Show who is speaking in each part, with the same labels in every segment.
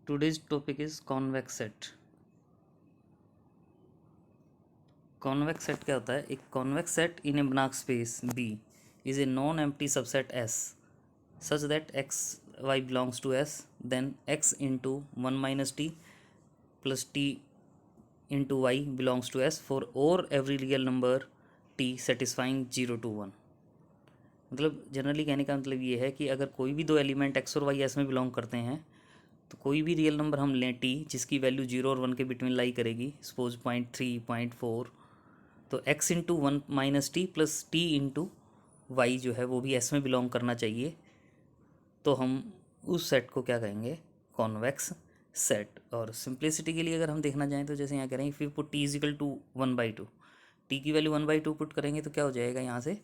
Speaker 1: Today's topic is convex set. Convex set क्या होता है? एक convex set in a Banach space B is a non-empty subset S such that x y belongs to S, then x into 1 minus t plus t into y belongs to S for or every real number t satisfying 0 to 1. मतलब generally कहने का मतलब ये है कि अगर कोई भी दो एलिमेंट x और y S में बिलोंग करते हैं तो कोई भी रियल नंबर हम लें t जिसकी वैल्यू 0 और 1 के बिटवीन लाई करेगी, सपोज 0.3 0.4, तो x into 1 minus T plus T into Y जो है वो भी S में बिलोंग करना चाहिए। तो हम उस सेट को क्या कहेंगे? Convex set. और सिंप्लिसिटी के लिए अगर हम देखना चाहें तो जैसे यहाँ कह रहे हैं if you put T is equal to 1/2, T की वैल्यू 1/2 पुट करेंगे तो क्या हो जाएगा यहाँ से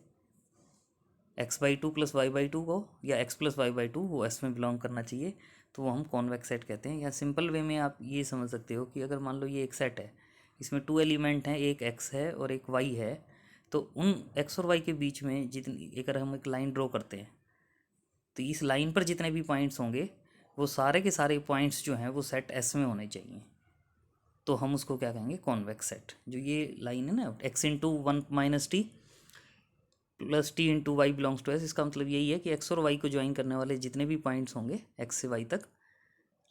Speaker 1: x/2 प्लस y/2 को, या x प्लस y/2 वो S में बिलोंग करना चाहिए, तो वो हम कॉन्वेक्स सेट कहते हैं। या सिंपल वे में आप ये समझ सकते हो कि अगर मान लो ये एक सेट है, इसमें 2 एलिमेंट हैं, एक x है और एक y है, तो उन x और y के बीच में जितनी अगर हम एक लाइन ड्रॉ करते हैं तो इस लाइन पर जितने भी पॉइंट्स होंगे वो सारे के सारे पॉइंट्स जो हैं वो सेट S में होने चाहिए। तो हम उसको क्या कहेंगे? Convex set. जो ये लाइन है ना x into 1 minus T plus T into Y belongs to S, इसका मतलब यही है कि एक्स और वाई को ज्वाइन करने वाले जितने भी पॉइंट्स होंगे एक्स से वाई तक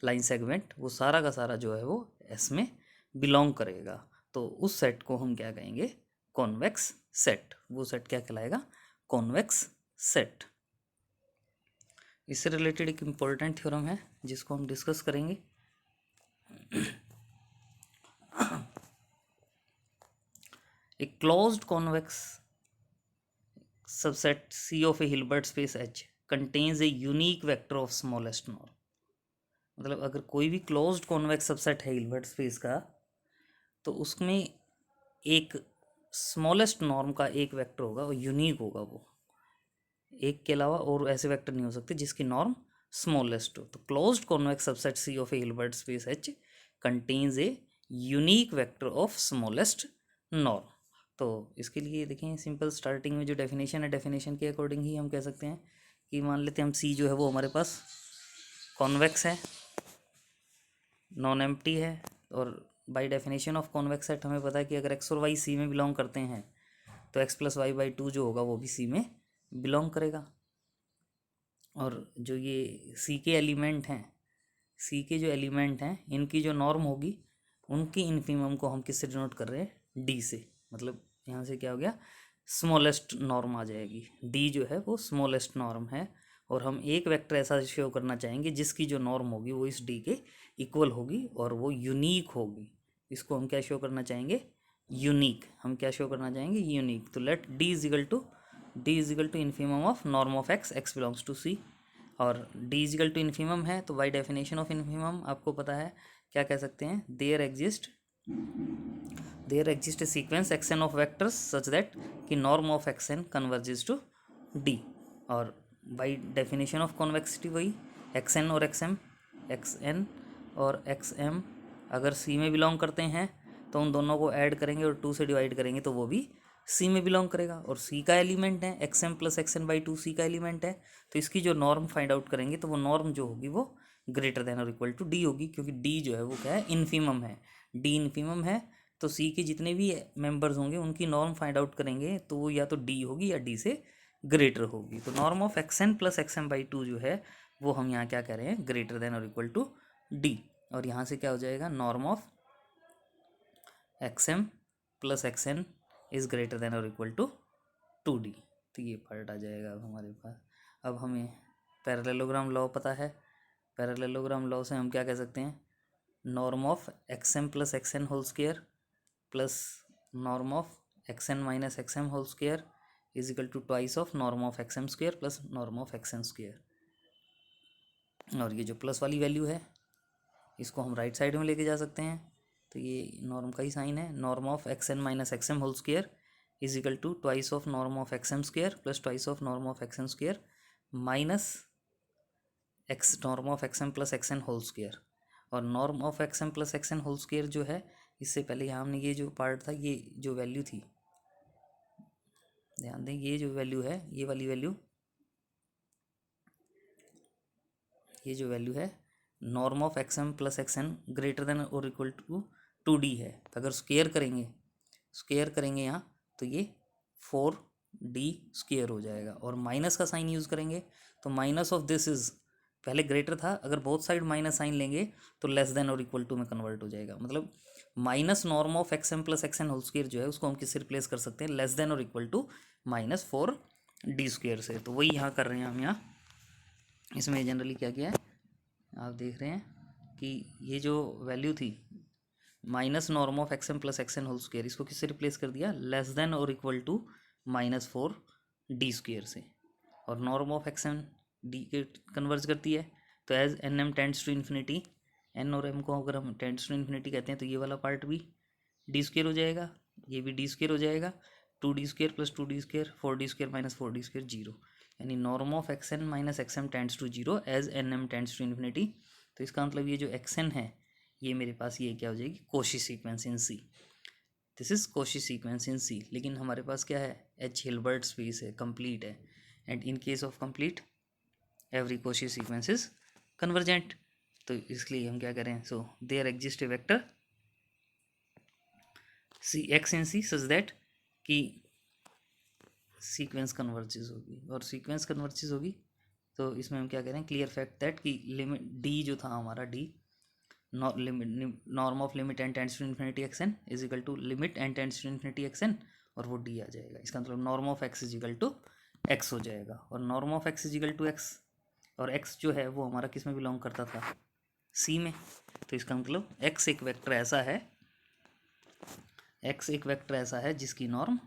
Speaker 1: लाइन सेगमेंट, वो सारा का सारा जो है वो एस में बिलोंग करेगा। तो उस सेट को हम क्या कहेंगे? Convex set. वो सेट क्या कहलाएगा? Convex set. इससे रिलेटेड एक इम्पॉर्टेंट थ्योरम है जिसको हम डिस्कस करेंगे। एक closed convex subset C of a Hilbert space H contains a unique vector of smallest norm. मतलब अगर कोई भी क्लोज्ड कॉन्वेक्स सबसेट है हिल्बर्ट स्पेस का तो उसमें एक स्मॉलेस्ट नॉर्म का एक वेक्टर होगा, वो यूनिक होगा, वो एक के अलावा और ऐसे वेक्टर नहीं हो सकते जिसकी नॉर्म स्मॉलेस्ट हो। तो closed convex subset C of a Hilbert space H contains a unique vector of smallest norm. तो इसके लिए देखें, सिंपल स्टार्टिंग में जो डेफिनेशन है, डेफिनेशन के अकॉर्डिंग ही हम कह सकते हैं कि मान लेते हैं हम सी जो है वो हमारे पास कॉन्वेक्स है, नॉन एम्प्टी है, और by definition of convex set हमें पता है कि अगर एक्स और वाई सी में बिलोंग करते हैं तो x प्लस y/2 जो होगा वो भी सी में बिलोंग करेगा। और जो ये सी के एलिमेंट हैं, सी के जो एलिमेंट हैं इनकी जो नॉर्म होगी उनकी इन्फीमम को हम किससे डिनोट कर रहे हैं? डी से। मतलब यहाँ से क्या हो गया? स्मॉलेस्ट नॉर्म आ जाएगी। डी जो है वो स्मॉलेस्ट नॉर्म है, और हम एक वेक्टर ऐसा शो करना चाहेंगे जिसकी जो नॉर्म होगी वो इस डी के इक्वल होगी और वो यूनिक होगी। इसको हम क्या शो करना चाहेंगे? यूनिक। हम क्या शो करना चाहेंगे? यूनिक। तो let D is equal to infimum of norm of x, x belongs to C, और D is equal to infimum है तो बाई डेफिनेशन ऑफ इन्फीमम आपको पता है क्या कह सकते हैं? There exist a sequence x n of vectors such that कि norm of x n converges to D. और बाई डेफिनेशन ऑफ कॉन्वेक्सिटी वही एक्स एन और एक्स एम, एक्स एन और एक्स एम अगर सी में बिलोंग करते हैं तो उन दोनों को ऐड करेंगे और 2 से डिवाइड करेंगे तो वो भी सी में बिलोंग करेगा। और सी का एलिमेंट है x M plus x N by 2, C का एलिमेंट है, तो इसकी जो नॉर्म फाइंड आउट करेंगे तो वो नॉर्म जो होगी वो ग्रेटर देन और इक्वल टू डी होगी, क्योंकि डी जो है वो क्या है? इन्फीमम है। डी इन्फीमम है तो सी के जितने भी मेंबर्स होंगे उनकी नॉर्म फाइंड आउट करेंगे तो वो या तो डी होगी या डी से ग्रेटर होगी। तो norm of x N plus x M by 2 जो है वो हम यहाँ क्या कह रहे हैं? ग्रेटर देन और इक्वल टू डी। और यहाँ से क्या हो जाएगा? Norm of x M plus x N is greater than और इक्वल टू 2D। तो ये पार्ट आ जाएगा अब हमारे पास। अब हमें पैरेललोग्राम लॉ पता है। पैरेललोग्राम लॉ से हम क्या कह सकते हैं? Norm of x M plus x N whole square plus norm of x N minus x M whole square is equal to twice of norm of x M square plus norm of x N square. और ये जो plus वाली value है इसको हम right side में लेके जा सकते हैं, तो ये नॉर्म का ही साइन है। Norm of x N minus x M whole square is equal to twice of norm of x M square plus twice of norm of x M square minus x norm of x M plus x N whole square. और norm of x M plus x N whole square जो है, इससे पहले यहाँ हमने ये जो part था, ये जो वैल्यू थी, ध्यान दें, ये जो वैल्यू है, ये वाली वैल्यू, ये जो वैल्यू है norm of x M plus x N greater than और इक्वल टू 2D है, तो अगर स्क्वेयर करेंगे यहाँ तो ये 4D स्क्वेयर हो जाएगा, और माइनस का साइन यूज़ करेंगे तो माइनस ऑफ दिस इज, पहले ग्रेटर था, अगर बोथ साइड माइनस साइन लेंगे तो लेस देन और इक्वल टू में कन्वर्ट हो जाएगा। मतलब minus norm of x M plus x N whole square जो है उसको हम किससे रिप्लेस कर सकते हैं, लेस देन और इक्वल टू -4D स्क्वेयर से। तो वही यहाँ कर रहे हैं हम, यहाँ इसमें जनरली क्या किया है आप देख रहे हैं कि ये जो वैल्यू थी minus norm of x M plus x N whole square, इसको किससे रिप्लेस कर दिया, लेस देन और इक्वल टू -4D स्क्वेयर से। और norm of x M D के कन्वर्ज करती है, तो as N M tends to infinity, N और एम को अगर हम टेंड्स टू इन्फिनिटी कहते हैं तो ये वाला पार्ट भी डी स्क्वेयर हो जाएगा, ये भी डी स्क्वेयर हो जाएगा, 2D square plus 2D square 4D square minus 4D square 0, यानी norm of x N minus x M tends to 0 as N M tends to infinity. तो इसका मतलब ये जो एक्स एन है ये मेरे पास ये क्या हो जाएगी, Cauchy sequence in C, this is Cauchy sequence in C. लेकिन हमारे पास क्या है, एच हिल्बर्ट स्पेस है, कंप्लीट है, and in case of complete every Cauchy sequence is convergent. तो इसलिए हम क्या करें, so there exist a vector C X in C such that कि सीक्वेंस कन्वर्जेस होगी, और सीक्वेंस कन्वर्जेस होगी तो इसमें हम क्या करें, क्लियर फैक्ट दैट कि लिमिट डी जो था हमारा, D norm of limit N tends to infinity x N is equal to limit N tends to infinity x N, और वो डी आ जाएगा। इसका मतलब norm of x is equal to x हो जाएगा, और norm of x is equal to x, और एक्स जो है वो हमारा किस में बिलोंग करता था, सी में। तो इसका मतलब एक्स एक वेक्टर ऐसा है, एक्स एक वेक्टर ऐसा है जिसकी नॉर्म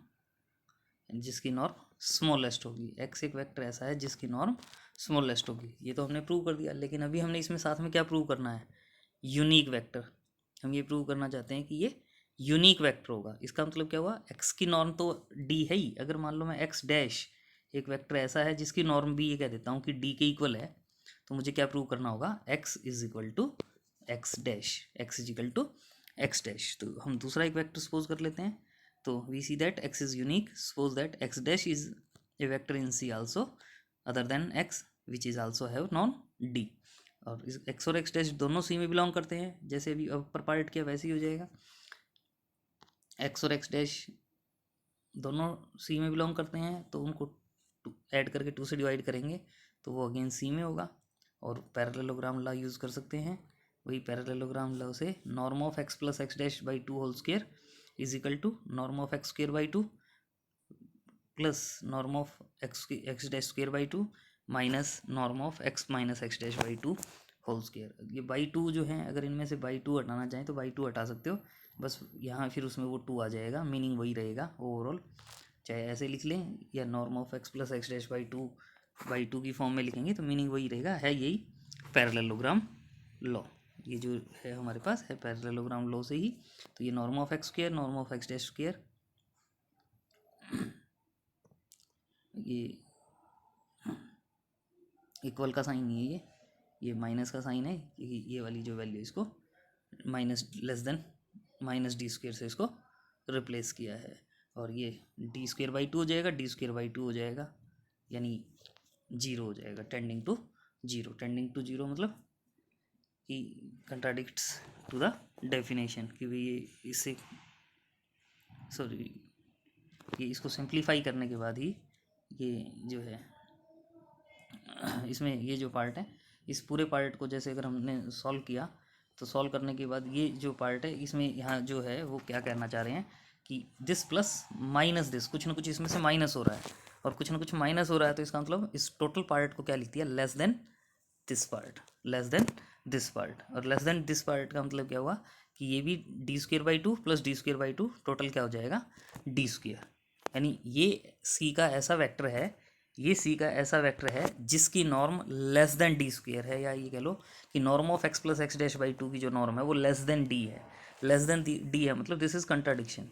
Speaker 1: स्मॉलेस्ट होगी, एक्स एक वेक्टर ऐसा है जिसकी नॉर्म स्मॉलेस्ट होगी। ये तो हमने प्रूव कर दिया, लेकिन अभी हमने इसमें साथ में क्या प्रूव करना है, यूनिक वेक्टर। हम ये प्रूव करना चाहते हैं कि ये यूनिक वेक्टर होगा। इसका मतलब क्या हुआ, एक्स की नॉर्म तो डी है ही, अगर मान लो मैं एक्स डैश एक वेक्टर ऐसा है जिसकी नॉर्म भी ये कह देता हूँ कि डी के इक्वल है, तो मुझे क्या प्रूव करना होगा, x is equal to x dash, x is equal to x dash. तो हम दूसरा एक वेक्टर सपोज कर लेते हैं, तो we see that x is unique, suppose that x dash is a vector in C also other than x which is also have non D, और इस x और x dash दोनों C में belong करते हैं, जैसे अभी अपर पार्ट किया वैसे ही हो जाएगा, x और x dash दोनों C में बिलोंग करते हैं, तो उनको ऐड करके 2 से डिवाइड करेंगे तो वो अगेन C में होगा, और पैरेललोग्राम लॉ यूज़ कर सकते हैं। वही पैरेललोग्राम लॉ से norm of x plus x dash by 2 whole square is equal to norm of x square by 2 plus norm of x dash square by 2 minus norm of x minus x dash by 2 whole square. ये by 2 जो है, अगर इनमें से by 2 हटाना चाहें तो by 2 हटा सकते हो, बस यहाँ फिर उसमें वो 2 आ जाएगा, मीनिंग वही रहेगा ओवरऑल, चाहे ऐसे लिख लें या norm of x plus x dash by two की फॉर्म में लिखेंगे तो मीनिंग वही रहेगा, है यही पैरेललोग्राम लॉ। ये जो है हमारे पास है पैरेललोग्राम लॉ से ही। तो ये norm of x square norm of x dash square, ये इक्वल का साइन नहीं है, ये माइनस का साइन है, ये वाली जो वैल्यू इसको minus less than minus D square से इसको रिप्लेस किया है, और ये डी स्क्वायर बाई 2 हो जाएगा, डी स्क्वायर बाई 2 हो जाएगा, यानी 0 हो जाएगा, टेंडिंग टू 0, टेंडिंग टू 0 मतलब कि कंट्राडिक्ट्स टू द डेफिनेशन, कि भाई ये इससे सॉरी ये इसको सिंप्लीफाई करने के बाद ही ये जो है इसमें ये जो पार्ट है, इस पूरे पार्ट को जैसे अगर हमने सॉल्व किया तो सॉल्व करने के बाद ये जो पार्ट है इसमें यहाँ जो है वो क्या कहना चाह रहे हैं कि दिस प्लस माइनस दिस, कुछ ना कुछ इसमें से माइनस हो रहा है और कुछ ना कुछ माइनस हो रहा है, तो इसका मतलब इस टोटल पार्ट को क्या लिख दिया, less then this part, less than this part. और लेस देन दिस पार्ट का मतलब क्या हुआ कि ये भी D square by 2 plus D square by 2 total क्या हो जाएगा, डी स्क्वेयर। यानी ये सी का ऐसा वेक्टर है, ये सी का ऐसा वेक्टर है जिसकी norm less than D square है, या ये कह लो कि norm of x plus x dash by 2 की जो नॉर्म है वो लेस देन डी है, लेस देन डी है, मतलब दिस इज कंट्राडिक्शन,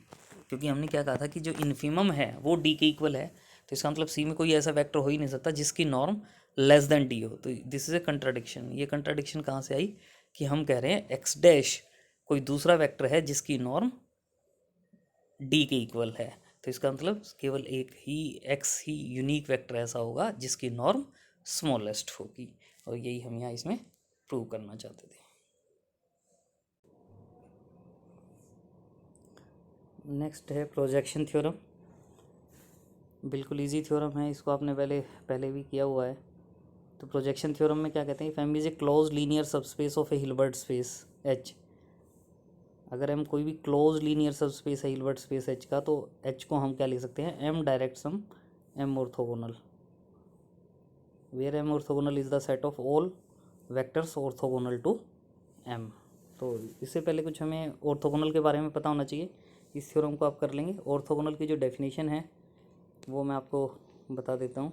Speaker 1: क्योंकि हमने क्या कहा था कि जो इन्फिमम है वो डी के इक्वल है, तो इसका मतलब सी में कोई ऐसा वेक्टर हो ही नहीं सकता जिसकी नॉर्म लेस देन डी हो, तो दिस इज ए कंट्राडिक्शन। ये कंट्राडिक्शन कहाँ से आई कि हम कह रहे हैं एक्स डैश कोई दूसरा वेक्टर है जिसकी नॉर्म डी के इक्वल है, तो इसका मतलब केवल एक ही एक्स ही यूनिक वेक्टर ऐसा होगा जिसकी नॉर्म स्मॉलेस्ट होगी, और यही हम यहाँ इसमें प्रूव करना चाहते थे। नेक्स्ट है प्रोजेक्शन थ्योरम। बिल्कुल इजी थ्योरम है, इसको आपने पहले भी किया हुआ है। तो प्रोजेक्शन थ्योरम में क्या कहते हैं, if M is a close linear subspace of a Hilbert space H. अगर एम कोई भी क्लोज लीनियर सबस्पेस है हिल्बर्ट स्पेस एच का, तो एच को हम क्या लिख सकते हैं, M direct sum M orthogonal, where M orthogonal is the set of all vectors orthogonal to M. तो इससे पहले कुछ हमें ऑर्थोगोनल के बारे में पता होना चाहिए, इस थ्योरम को आप कर लेंगे। ऑर्थोगोनल की जो डेफिनेशन है वो मैं आपको बता देता हूँ।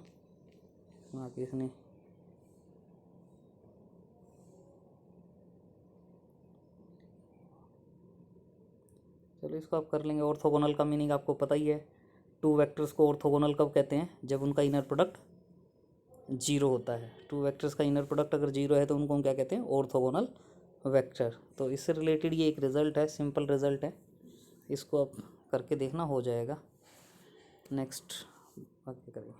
Speaker 1: वहाँ पे इसने चलो इसको आप कर लेंगे। ऑर्थोगोनल का मीनिंग आपको पता ही है, टू वेक्टर्स को ऑर्थोगोनल कब कहते हैं, जब उनका इनर प्रोडक्ट जीरो होता है। टू वेक्टर्स का इनर प्रोडक्ट अगर जीरो है तो उनको हम क्या कहते हैं, ऑर्थोगोनल वेक्टर। तो इससे रिलेटेड ये एक रिज़ल्ट है, सिंपल रिज़ल्ट है, इसको आप करके देखना, हो जाएगा। नेक्स्ट बाकी करेंगे।